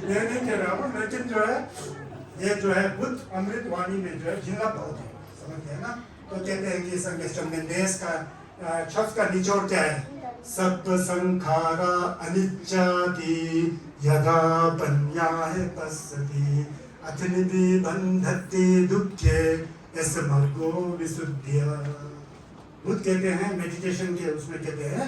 मैं नहीं कह रहा हूँ, लेकिन जो है ये जो है बुद्ध अमृतवाणी में जो है झिंगा बहुत है, समझते हैं ना। तो कहते हैं कि संकेष्टम में देश का शब्द का निचोड़ क्या है? सत्व संखारा अनिच्चाति यदा पन्याय पश्यति अथनिधि बंधते दुखे ऐसे मर्गो विशुद्धिया। बुद्ध कहते हैं मेडिटेशन के उसमें कहते हैं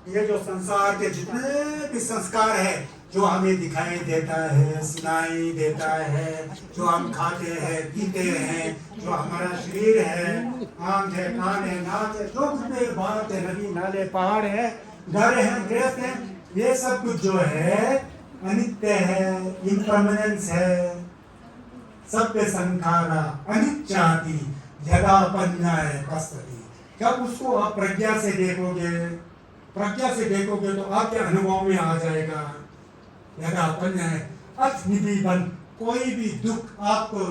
ये जो संसार के जितने भी संस्कार है जो हमें दिखाई देता है, सुनाई देता है, जो हम खाते हैं पीते हैं, जो हमारा शरीर है, आंख है, कान है, नाक है, जो कुछ भी बात है, नदी नाले पहाड़ है, घर है, गृहस्थ है, ये सब कुछ जो है अनित्य है, इम्परमानेंस है। सत्य संखारा अनिच्चाति यदा पन्याय पश्यति। जब उसको आप प्रज्ञा से देखोगे तो आपके अनुभव में आ जाएगा। यदा पन्याय अथनिधि बन, कोई भी दुख आपको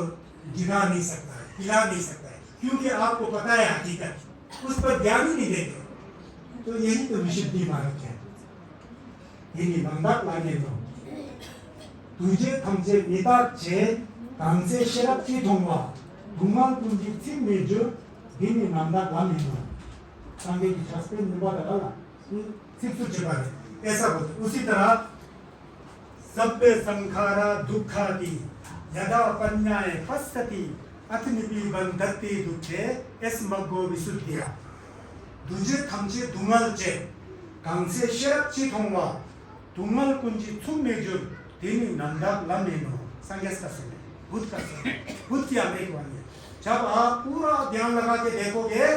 गिरा नहीं सकता है, हिला नहीं सकता है, क्योंकि आपको पता है हकीकत, उस पर ध्यान ही नहीं देते। तो यही तो विशुद्धि मार्ग है। यही बंधक लागे तो तुझे हमसे नेता छे हमसे शराब की धोंगा धुआं कुंजी थी मेजो दिनी नंदा लामी हो संगे की शास्त्र निर्वाह डाला सिर्फ चुका है ऐसा बोलते। उसी तरह सभ्य संखारा दुखादि यदा पन्याय पश्यति अथनिधि बंधते दुखे एस्मगो विशुद्धिया। तुझे हमसे धुमल चे हमसे शराब की धोंगा धुमल कुंजी थुम मेजो दिनी नंदा लामी हो संगे का समय बुद्ध का समय, बुद्ध की अमृतवाणी है। जब आप पूरा ध्यान लगा के देखोगे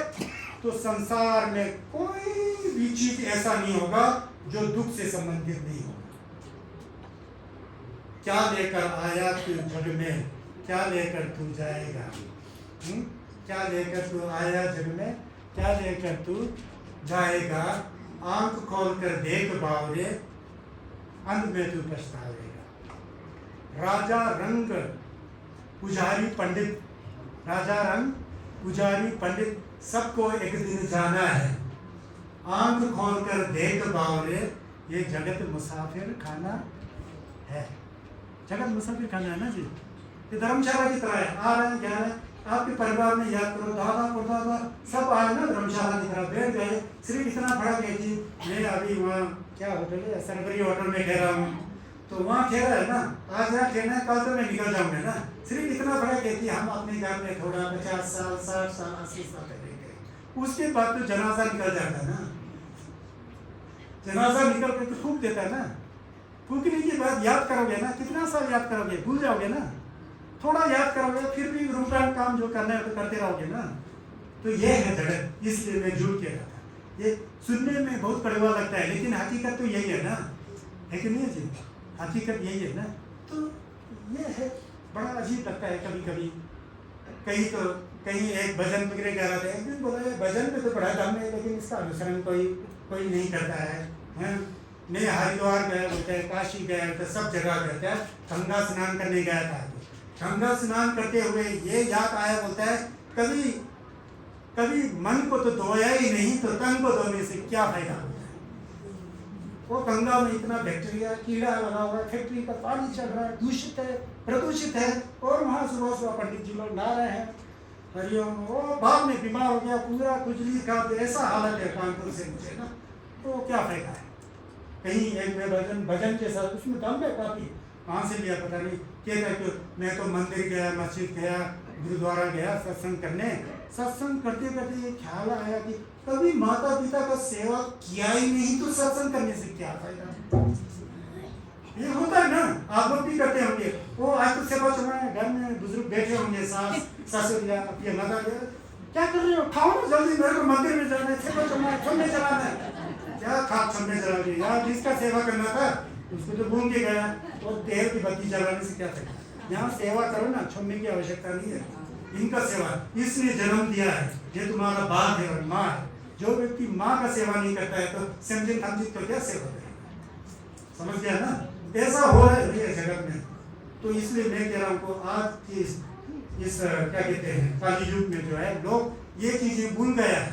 तो संसार में कोई भी चीज ऐसा नहीं होगा जो दुख से संबंधित नहीं होगा। क्या लेकर आया तू जग में, क्या लेकर तू जाएगा? क्या लेकर तू आया जग में, क्या लेकर तू जाएगा? आंख खोलकर देख बावरे, अंत में तू पछताएगा। राजा रंग पुजारी पंडित, राजा रंग पुजारी पंडित सबको एक दिन जाना है। आंख खोलकर देख बावरे, ये जगत मुसाफिर खाना है। जगत मुसाफिर खाना है ना जी। ये धर्मशाला की तरह है, आ रहे हैं जा रहे हैं। आपके परिवार में याद करो दादा परदादा सब आए ना धर्मशाला की तरह, बैठ गए। सिर्फ इतना फर्क है कि मैं अभी वहाँ क्या होटल है सरकारी होटल में कह रहा हूँ तो वहाँ ठहरा है ना, आज यहाँ ठहरना है, कल तो मैं निकल जाऊंगा ना। सिर्फ इतना फर्क है कि हम अपने घर में थोड़ा 50 साल 60 साल 80 साल रहेंगे, उसके बाद तो जनाजा निकल जाता है ना। जनाजा निकल कर तो फूक देता है ना। फूकने के बाद याद करोगे ना, कितना साल याद करोगे, भूल जाओगे ना। थोड़ा याद करोगे फिर भी रूटान काम जो करना है तो करते रहोगे ना। तो ये है जगत, इसलिए मैं झूठ कह रहा था। ये सुनने में बहुत कड़वा लगता है लेकिन हकीकत तो यही है ना, है कि नहीं जी? हकीकत यही है ना। तो ये है, बड़ा अजीब लगता है कभी कभी। कहीं एक भजन वगैरह गा रहा था, एक दिन बोला भजन में तो बड़ा दम है लेकिन इसका अनुसरण कोई नहीं करता है। मैं हरिद्वार गया बोलते हैं, काशी गया तो सब जगह कहते हैं। गंगा स्नान करने गया था, गंगा स्नान करते हुए ये याद आया बोलता है कभी मन को तो धोया ही नहीं तो तन को धोने से क्या फायदा होता है। वो गंगा में इतना बैक्टीरिया कीड़ा लगा हुआ है, फैक्ट्री का पानी चल रहा है, दूषित है, प्रदूषित है, और वहाँ सुबह पंडित जी लोग नहा रहे हैं। हरिओम, वो बाद में बीमार हो गया, पूरा खुजली का ऐसा हालत है कानपुर से मुझे ना। तो क्या फायदा है? कहीं एक में भजन के साथ उसमें दम है काफी, कहाँ से लिया पता नहीं। कहता कि मैं तो मंदिर गया, मस्जिद गया, गुरुद्वारा गया सत्संग करने। सत्संग करते करते ये ख्याल आया कि कभी माता पिता का सेवा किया ही नहीं तो सत्संग करने से क्या फायदा? ये होता है ना, आप लोग भी करते होंगे। वो आज तो सेवा चल रहा है, घर में बुजुर्ग बैठे होंगे, सास ससुर या ये माता क्या कर रहे हो, खाओ ना जल्दी, मेरे को मंदिर में जाना है, सेवा चलना है, छन्ने चलाना है। क्या खाप छन्ने चला रही यार, जिसका सेवा करना था उसको तो भूल के गया, और देर की बत्ती जलाने से क्या था। यहाँ सेवा करो ना, छोड़ने की आवश्यकता नहीं है। इनका सेवा इसने जन्म दिया है, ये तुम्हारा बाप है और माँ है। जो व्यक्ति माँ का सेवा नहीं करता है तो समझे समझित तो क्या सेवा करेगा? समझ गया ना? ऐसा हो रहा है जगत में। तो इसलिए मैं कह रहा हूँ को आज की इस क्या कहते हैं काली युग में जो है लोग ये चीजें भूल गया है,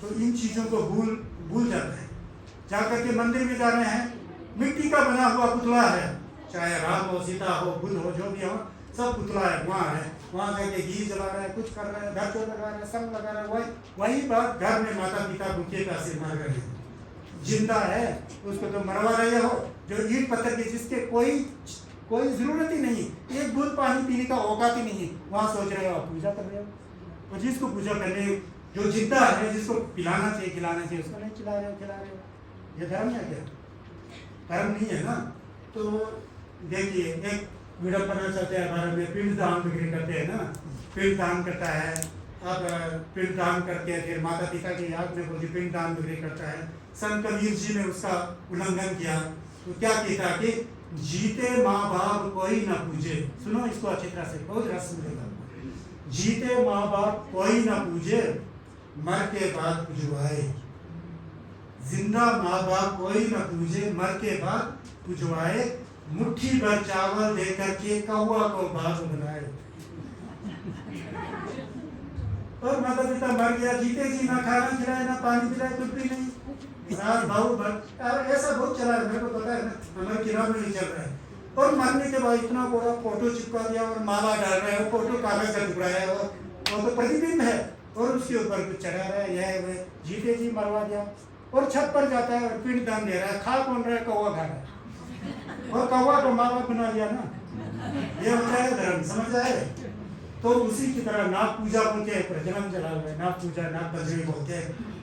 तो इन चीजों को भूल जाता है। जाकर के मंदिर में जा रहे हैं, मिट्टी का बना हुआ पुतला है, चाहे राम हो, सीता हो, बुद्ध हो, जो भी हो, सब पुतला है, वहाँ जाके घी जला रहा है, कुछ कर रहा है, घर लगा रहा है, सब लगा रहा है। वही बात घर में माता पिता भूखे प्यासे मर रहे हैं। जिंदा है उसको तो मरवा रहे हो, जो ईंट पत्थर की जिसके कोई जरूरत ही नहीं, एक बूंद पानी पीने का औकात ही नहीं, वहाँ सोच रहे हो आप पूजा कर रहे हो। और जिसको पूजा करने, जो जिंदा है, जिसको पिलाना चाहिए खिलाना चाहिए, उसको नहीं खिला रहे हो। ये धर्म है क्या? धर्म नहीं है ना। तो देखिए, एक विडम्बना चलते हैं भारत में, पिंड दान बिक्री करते हैं ना, पिंड दान करता है। अब पिंड दान करके फिर माता पिता की याद में बोलती पिंड दान बिक्री करता है। संत कबीर जी ने उसका उल्लंघन किया, तो क्या कहता कि जीते माँ बाप कोई ना पूजे। सुनो इसको अच्छी तरह से, बहुत रस मिलेगा। जीते माँ बाप कोई ना पूजे, मर के बाद पुजवाए। जिंदा माँ बाप कोई ना पूजे, मर के बाद पुजवाए। मुट्ठी भर चावल दे करके कौवा को बाज बनाए। और माता पिता मर गया, जीते जी ना खाना खिलाए, ना पानी पिलाए, कुछ भी नहीं। रात भाव भर ऐसा बहुत चला है, मेरे को पता है ना, हमारे किराम में नहीं चल रहा है। और मरने के बाद इतना बड़ा फोटो चिपका दिया और माला डाल रहे हैं, फोटो कागज का टुकड़ा है, और वो तो प्रतिबिंब है, और उसके ऊपर कुछ चढ़ा रहा है, यह वह, जीते जी मरवा दिया। और छत पर जाता है और पिंड दान दे रहा है, खा कौन रहा है? कौवा खा रहा है, और कौवा को माँ बाप बना दिया ना। ये होता है धर्म, समझ आए? तो उसी की तरह नाग पूजा बोलते हैं, प्रजनन चला हुआ है, नाग पूजा, नाग बजरी बोलते हैं।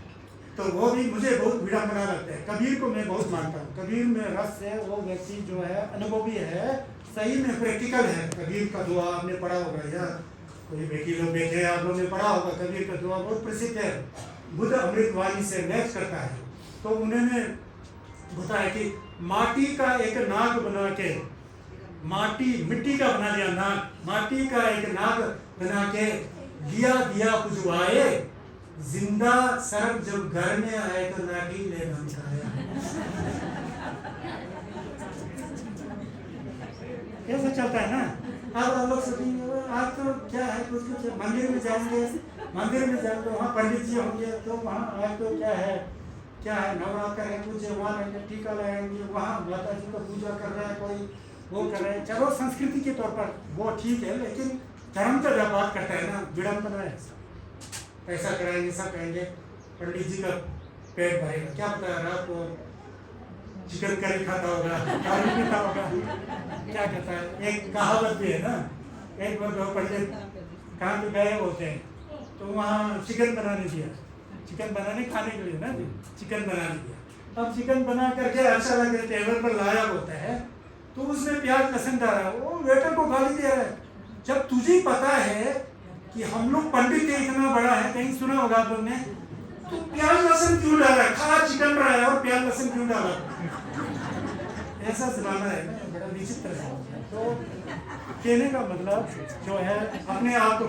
तो वो भी मुझे बहुत विडम्बना लगता है। कबीर को मैं बहुत मानता हूँ। कबीर में रस है, वो व्यक्ति जो है अनुभवी है, सही में प्रैक्टिकल है। कबीर का दुआ आपने पढ़ा होगा, या कोई बेटी लोग बैठे हैं, आप लोगों ने पढ़ा होगा। कबीर का दुआ बहुत प्रसिद्ध है, बुद्ध अमृतवाणी से मैच करता है। तो उन्होंने बताया कि माटी का एक नाग बना के, मिट्टी का बना दिया नाग, माटी का एक नाग बना के दिया पुजवाए। जिंदा सर्प जब घर में आए तो लाठी ले धमकाया। ऐसा चलता है ना। अब आप लोग सोचेंगे आज तो क्या है, कुछ मंदिर में जाएंगे, वहाँ पंडित जी होंगे, तो वहाँ आज तो क्या है नवरात्र है, कुछ वहाँ रहेंगे, टीका लगाएंगे, वहाँ माता जी को पूजा कर रहा है, कोई वो कर रहे हैं। चलो संस्कृति के तौर पर वो ठीक है, लेकिन धर्म का जब बात करता है ना, विडम्बना है। पैसा कराएंगे, सब कहेंगे पंडित जी का पेट भरेगा, क्या पता है रात को चिकन करी खाता होगा, दारू पीता होगा, क्या कहता है। एक कहावत भी है ना, एक बार दो पंडित कहाँ पे गए होते हैं, तो वहाँ चिकन बनाने दिया, चिकन बनाने खाने के लिए ना, चिकन बनाने दिया। अब चिकन बना करके अच्छा लग रहा, टेबल पर लाया होता है, तो उसमें प्याज लहसुन डाला, वो वेटर को गाली दे रहा है। जब तुझे पता है कि हम लोग पंडित है, इतना बड़ा है, कहीं सुना होगा आप लोग ने, तो प्याज लहसुन क्यों डाला? खा चिकन रहा है और प्याज लहसुन क्यों डाला? ऐसा जमाना है ना, बड़ा विचित्र है। तो कहने का मतलब जो है, अपने आप को